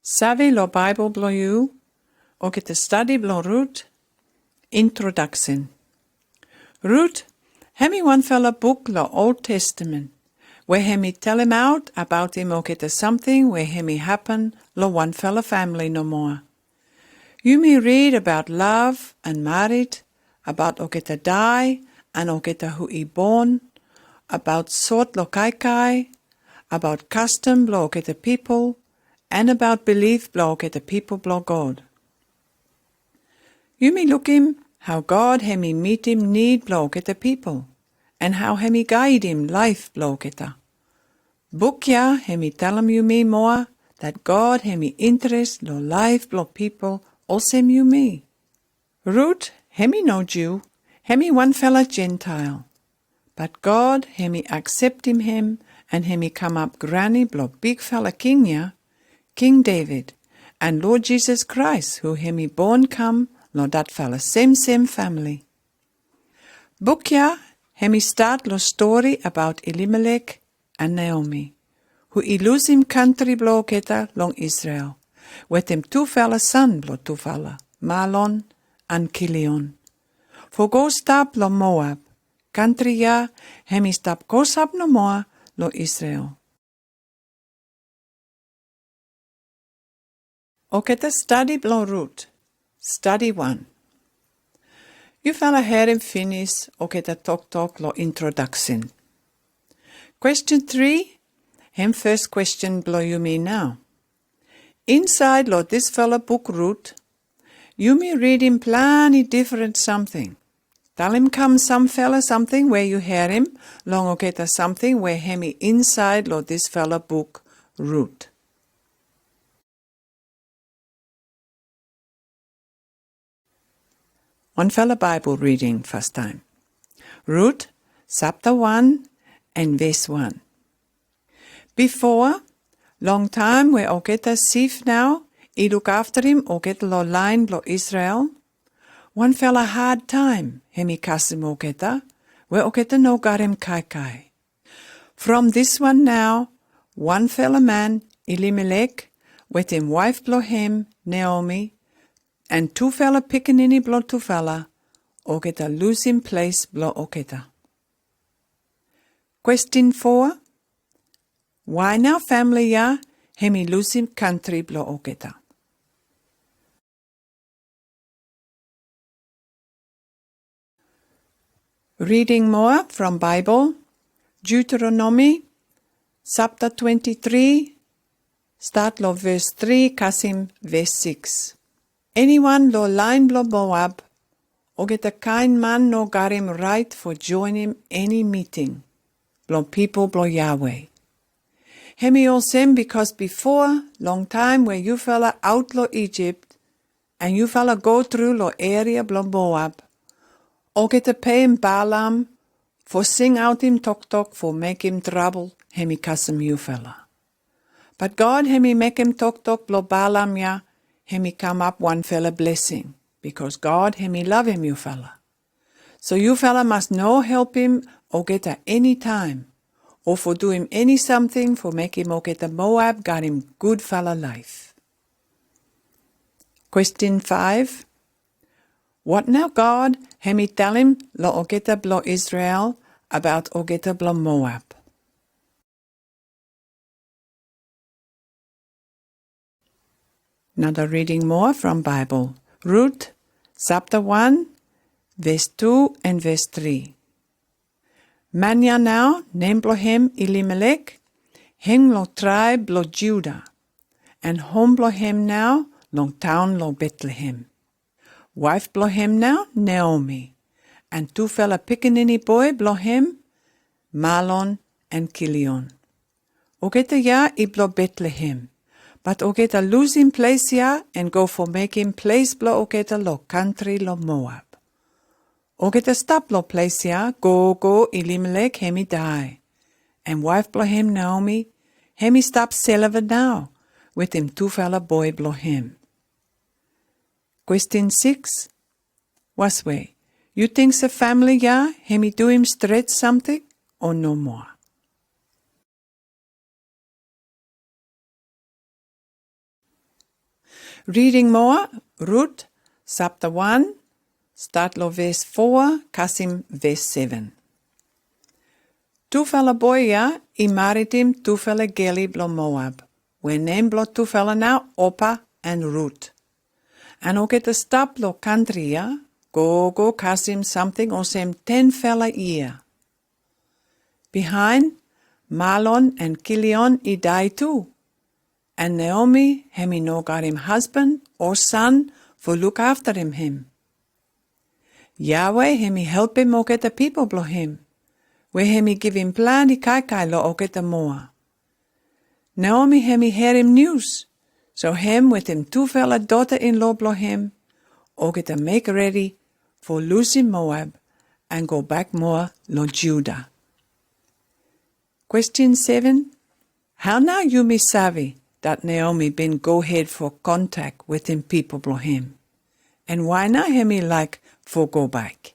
Savi lo Bible blo you, o get the study blo Ruth. Introduction. Ruth, hemi one fella book lo Old Testament, where hemi tell him out about him o get something where hemi happen lo one fella family no more. You may read about love and married, about o get die and o get who he born, about sort lo kai, about custom blo o get people, and about belief blo get the people blo God. You may look him how God hemi meet him need blo get the people, and how hemi guide him life blo geta. Book ya hemi tell him you me more that God hemi interest lo life blo people also you me. Ruth hemi no Jew, hemi one fella Gentile, but God hemi accept him and hemi come up granny blo big fella king ya, King David, and Lord Jesus Christ, who hemi born come, lo dat fella same family. Book ya, hemi start lo story about Elimelech and Naomi, who he lose him country blo geta long Israel, with him two fella son blo two fella, Malon and Kilion. For go stop lo Moab, country ya, hemi stop go sap no more lo Israel. Okay, the study blo Ruth. Study 1. You fella hear him finish, okay, the talk lo introduction. Question 3. Him first question blow you me now. Inside lo this fella book Ruth, you may read him plenty different something. Tell him come some fella something where you hear him, long okay, the something where hemi inside lo this fella book Ruth. One fella Bible reading first time. Ruth, chapter 1 and verse 1. Before, long time where Ogeta Sif now, he look after him, Ogeta lo line blo Israel. One fella hard time, hemi kasim Ogeta, where Ogeta no got him kai. From this one now, one fella man, Elimelech, with him wife blo him, Naomi, and two fella pickaninny blo two fella, Ogeta lose him place blo Ogeta. Question 4. Why now family ya, hemi lose him country blo Ogeta? Reading more from Bible, Deuteronomy, chapter 23, start lo verse 3, kasim verse 6. Anyone lo line blo Moab, Ogeta kind man no got him right for join him any meeting, blo people blo Yahweh. Hemi olsem because before, long time where you fella outlaw Egypt, and you fella go through lo area blo Moab, Ogeta pay him Balaam, for sing out him talk for make him trouble, hemi custom you fella. But God hemi make him talk blo Balaam ya, hemi come up one fella blessing, because God hemi love him you fella. So you fella must no help him Ogeta any time, or for do him any something for make him Ogeta Moab got him good fella life. Question 5. What now God hemi tell him lo Ogeta blo Israel about Ogeta blo Moab? Another reading more from Bible. Ruth, chapter 1, verse 2 and verse 3. Manya now, name blo him Elimelech, him lo tribe blo Judah, and home blo him now, long town lo Bethlehem. Wife blo him now, Naomi, and two fella pickaninny boy blo him, Malon and Kilion. Ogeta ya I blo Bethlehem, but Ogeta lose him place ya and go for make him place blo Ogeta lo country lo Moab. Ogeta stop lo place ya, go Elimelech hemi die, and wife blo him Naomi, hemi stop celibate now, with him two fella boy blo him. Question 6. Was way, you think the family ya, hemi do him straight something, or no more? Reading more, Ruth, chapter 1, start lo verse 4, kasim verse 7. Tufela boya I maritim tufela geli blo Moab. We name blo tufela now Opa and Ruth. And ook het stap lo country ya, go kasim something osem 10 fella year. Behind, Malon and Kilion I die too. And Naomi hemi no got him husband or son for look after him. Yahweh hemi help him ook the people blo him. We hemi give him plenty kai lo ook the moa. Naomi hemi hear him news. So him with him 2 fella daughter-in-law blo him, ook it make ready for losing Moab and go back more lo Judah. Question 7. How now you me savvy that Naomi been go ahead for contact with him people blo him? And why now hemi like for go back?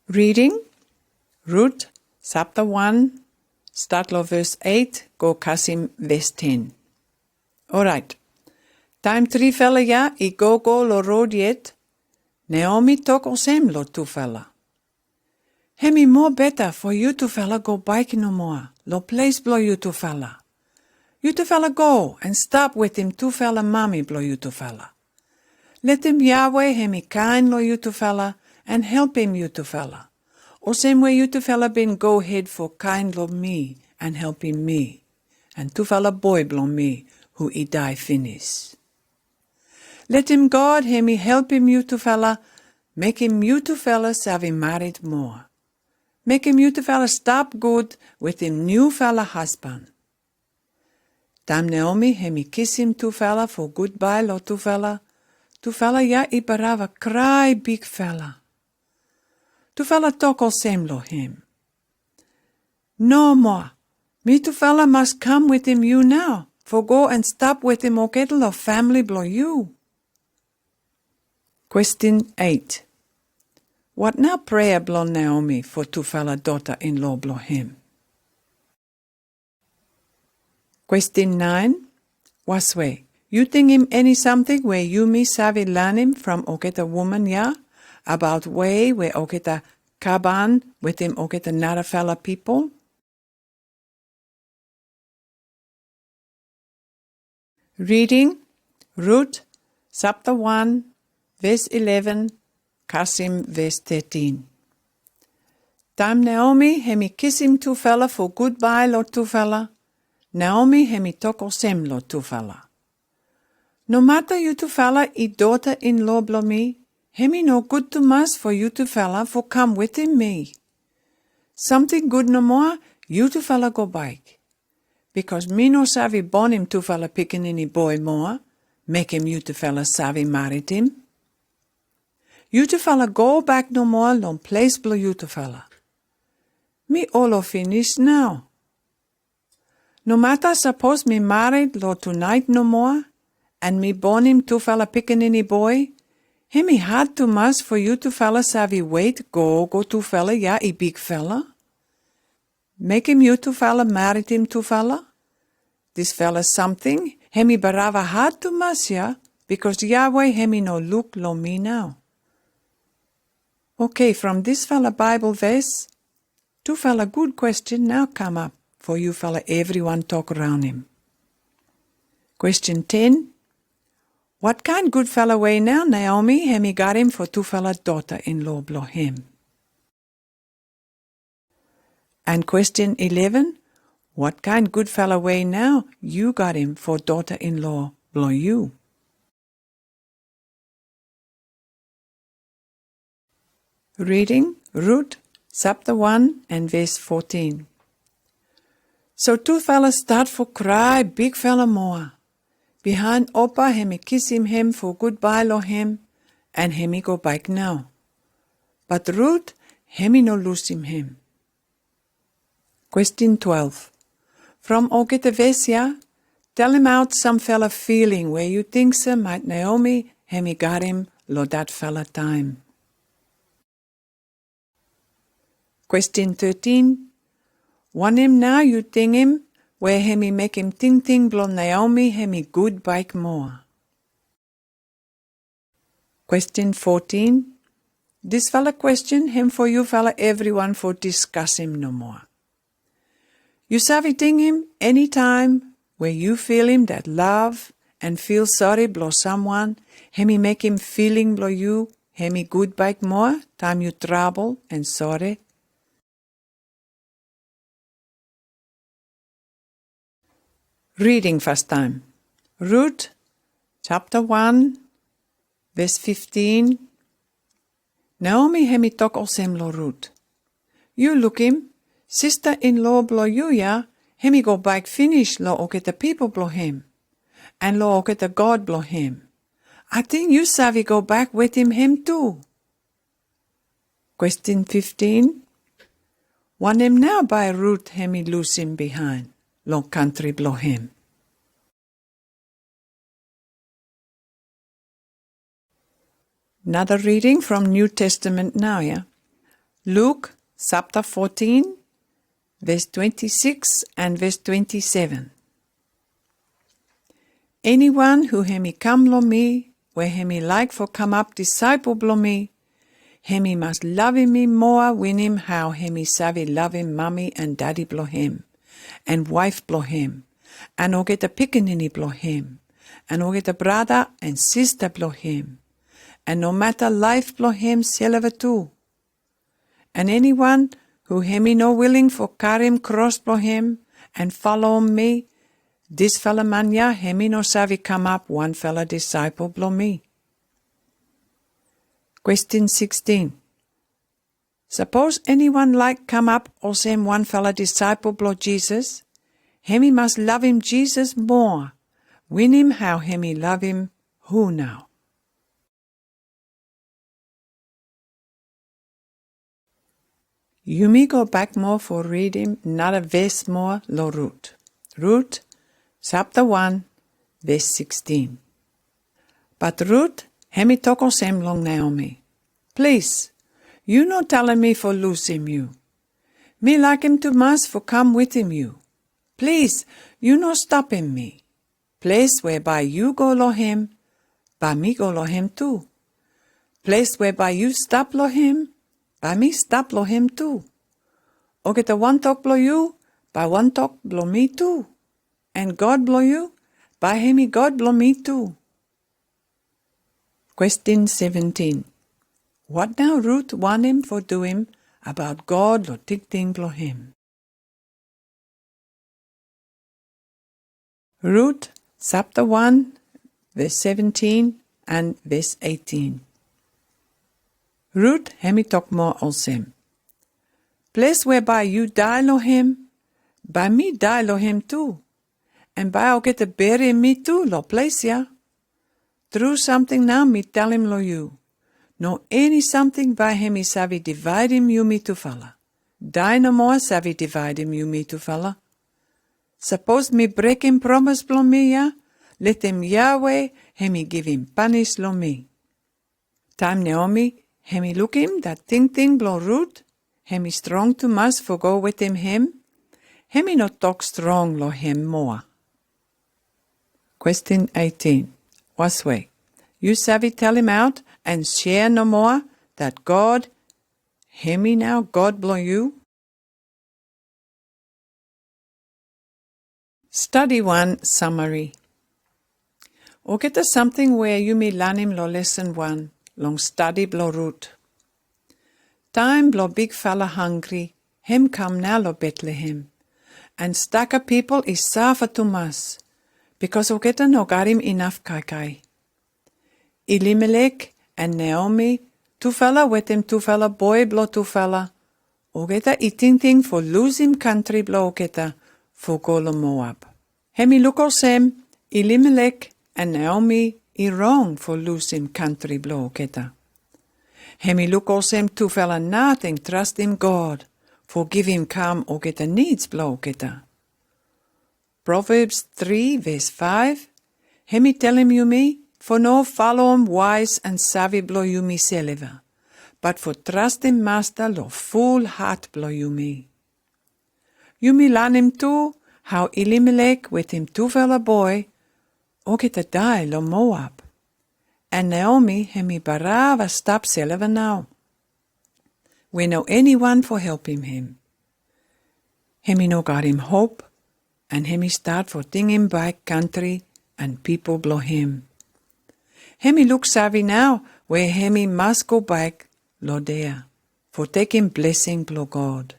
Reading, Ruth, chapter 1, start lo verse 8, go kasim verse 10. Alright. Time 3 fella ya, I go lo road yet. Naomi tok osem lo 2 fella. Hemi more better for you 2 fella go bike no more. Lo place blow you 2 fella. You 2 fella go and stop with him 2 fella mommy blow you 2 fella. Let him Yahweh hemi kind lo you 2 fella and help him you 2 fella. Or same way you 2 fella been go ahead for kind lo me and helping me. And 2 fella boy blow me who I die finish. Let him God hemi help him you 2 fella, make him you 2 fella savvy married more. Make him you 2 fella stop good with him new fella husband. Tam Naomi hemi kiss him 2 fella for goodbye lo 2 fella. 2 fella ja I barava cry big fella. 2 fella talk all same lo him. No more. Me 2 fella must come with him you now, for go and stop with him okettle of family blow you. Question 8. What now prayer blow Naomi for 2 fella daughter-in-law blow him? Question 9. Wasway, you think him any something where you me savvy learn him from oketa woman ya? About way where oketa kaban with him oketa nara fella people? Reading, Ruth, chapter 1, verse 11, kasim verse 13. Time Naomi hemi kiss him 2 fella for goodbye lo 2 fella. Naomi hemi talk osem lo 2 fella. No matter you 2 fella I daughter-in-law blow me, hemi no good to mas for you 2 fella for come with him me. Something good no more, you 2 fella go back. Because me no savvy born him 2 fella picking any boy more, make him you 2 fella savvy married him. You 2 fella go back no more, long place blow you 2 fella. Me all finish now. No matter suppose me married lo tonight no more, and me born him 2 fella picking any boy, hemi hard to mas for you 2 fella savvy wait go 2 fella ja I big fella. Make him you 2 fella married him 2 fella. This fella something, hemi barava hard to mas ja, because Yahweh hemi no look lo me now. Okay, from this fella Bible verse, 2 fella good question now come up for you fella everyone talk around him. Question 10. What kind good fella way now Naomi hemi got him for 2 fella daughter-in-law blow him? And question 11. What kind good fella way now you got him for daughter-in-law blow you? Reading, Ruth, chapter 1 and verse 14. So 2 fellas start for cry, big fella more. Behind Opa, hemi kiss him for goodbye lo him, and hemi go back now. But Ruth, hemi no lose him. Question 12. From Ogete Vesia, tell him out some fella feeling where you think so might Naomi hemi got him lo that fella time. Question 13. Want him now you think him where hemi make him ting blong Naomi hemi good bike more. Question 14. This fella question him for you fella everyone for discuss him no more. You savi ting him anytime where you feel him that love and feel sorry blow someone, hemi make him feeling blow you, hemi good bike more, time you trouble and sorry. Reading first time. Ruth, chapter 1, verse 15. Naomi hemi tok osem lo Ruth. You look him, sister-in-law blow you ya, hemi go back finish lo oke the people blow him, and lo oke the God blow him. I think you savi go back with him too. Question 15. Want him now by Ruth hemi lose him behind, lo country blow him. Another reading from New Testament now, yeah? Luke, chapter 14, verse 26 and verse 27. Anyone who hemi come lo me, where hemi like for come up disciple blo me, hemi must love him me more win him how hemi savi love him mommy and daddy blo him, and wife blo him, and o get a pickaninny blo him, and o get a brother and sister blo him, and no matter life blo him selva too. And anyone who hemi no willing for carry him cross blo him and follow me, this fella manya hemi no savi come up one fella disciple blo me. Question 16. Suppose anyone like come up or same one fella disciple blo Jesus, hemi must love him Jesus more, win him how hemi love him who now. You may go back more for reading another verse more lo Ruth. Ruth, chapter 1, verse 16. But Ruth, hemi toko sem long Naomi. Please, you no telling me for lose him you. Me like him too much for come with him you. Please, you no stopping me. Place whereby you go lo him, by me go lo him too. Place whereby you stop lo him, by me stop lo him too. O get a one talk blow you, by one talk blow me too. And God blow you, by hemi God blow me too. Question 17. What now Ruth want him for do him about God lo tig ting blow him? Ruth, chapter 1, verse 17 and verse 18. Ruth hemi talk more olsem. Place whereby you die lo him, by me die lo him too. And by I'll get to bury me too lo place ya. Through something now me tell him lo you. No any something by him is savi divide him you me to fella. Die no more savi divide him you me to fella. Suppose me break him promise lo me ya, let him Yahweh hemi give him punish lo me. Time Naomi hemi look him that ting blow Ruth, hemi strong too much for go with him, hemi not talk strong lo him more. Question 18. What's way? You savvy tell him out and share no more that God, hemi now God blow you? Study 1 summary. Or get to something where you may learn him lo lesson 1. Long study blow Ruth. Time blow big fella hungry, him come now lo Bethlehem. And stacker people is suffer too much, because Ogeta no got him enough kaikai. Elimelech and Naomi, two fella with him two fella boy blow two fella. Ogeta eating thing for lose him country blow Ogeta for go lo Moab. Hemi look osem, Elimelech and Naomi wrong for lose him country blow Ogeta. Hemi look osem two fella nothing trust in God, for give him calm Ogeta needs blow Ogeta. Proverbs 3 verse 5. Hemi tell him you me, for no follow him wise and savvy blow you me selva, but for trust him master lo full heart blow you me. You me learn him too, how Elimelech with him tuvela boy, o kita die lo Moab. And Naomi hemi barava stap selva now. We no anyone for helping him. Hemi no got him hope, and hemi start for ting him back country, and people blow him. Hemi look savvy now, where hemi must go back, lo there, for take him blessing blow God.